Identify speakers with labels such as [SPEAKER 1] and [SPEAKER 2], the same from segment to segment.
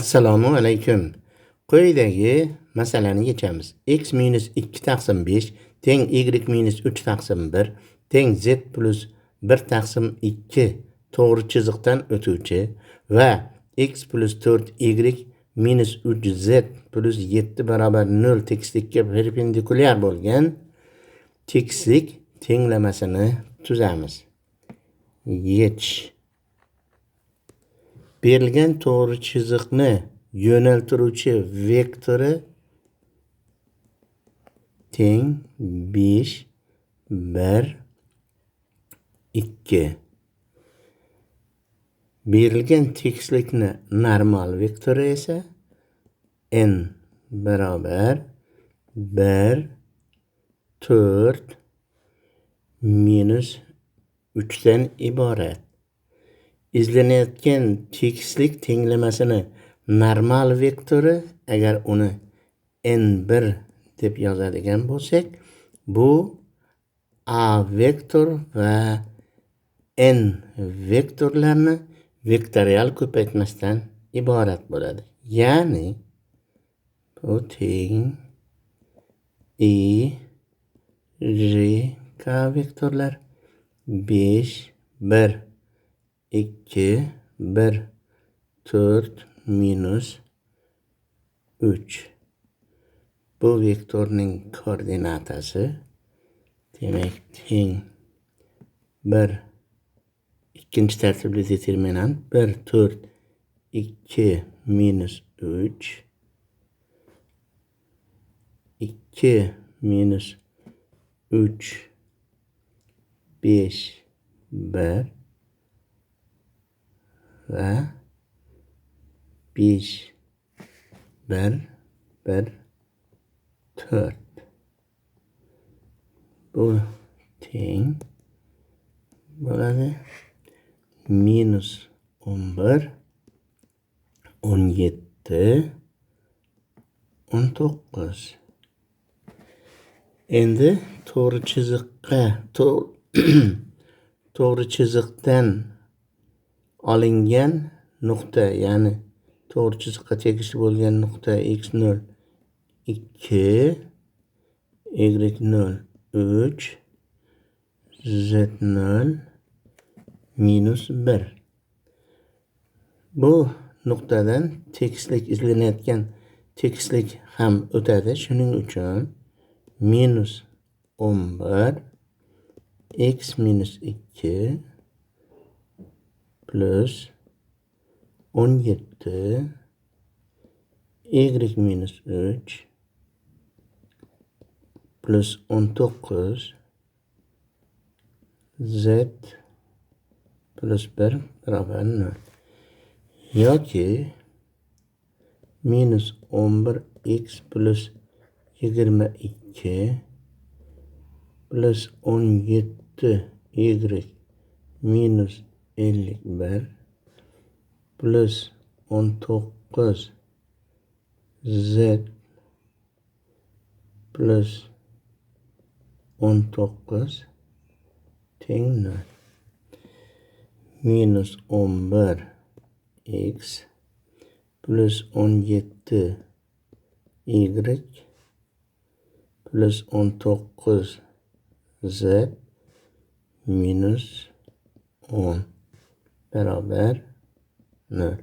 [SPEAKER 1] Assalomu alaykum. Quyidagi masalani yechamiz. X minus 2 taqsim 5 teng y minus 3 taqsim 1 teng z plus 1 taqsim 2 to'g'ri chiziqdan o'tuvchi va x plus 4 y minus 3 z plus 7 barobar 0 tekislikka perpendikulyar bo'lgan tekislik tenglamasini tuzamiz. Yech. Berilgan to'g'ri chiziqni yo'naltiruvchi vektori teng 5 1 2. Berilgan tekislikni normal vektori esa n barobar 1 4 minus 3 dan iborat. İzlenayotgan tekislik tenglamasini normal vektori agar uni n1 deb yozadigan bo'lsak, bu a vektor va n vektorlarni vektorial ko'paytmasdan iborat bo'ladi. Ya'ni bu teng i j k vektorlar 5 1 2 1 4 minus 3. Bu vektorning koordinatasi demek teng 1 ikinci tartibli determinant 1 4 2 minus 3 2 minus 3 5 1 ve 5 1 1 4. Bu teng bo'ladi minus 11 17 19. Endi to'g'ri chiziqqa to'g'ri chiziqdan olingan nuqta, ya'ni to'g'ri chiziqqa tegishli bo'lgan nuqta x0 2 y0 3 z0 minus 1. Bu nuqtadan tekislik izlanayotgan tekislik ham o'tadi. Shuning uchun minus 11 x minus 2 plus 17 y minus 3 plus 19 z plus 1 beraber 0. Yoki minus 11 x plus 22 plus 17 y minus 51 plus 19 z plus 19 teng 0. Minus 11 x plus 17 y plus 19 z minus 10 beraber 0.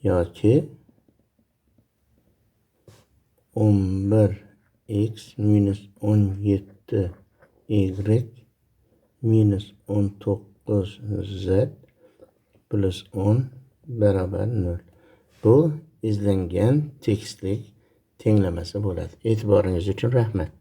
[SPEAKER 1] Yoki 11 x minus 17 y minus 19 z plus 10 beraber 0. Bu izlangan tekislik tenglamasi bo'ladi. E'tiboringiz uchun rahmat.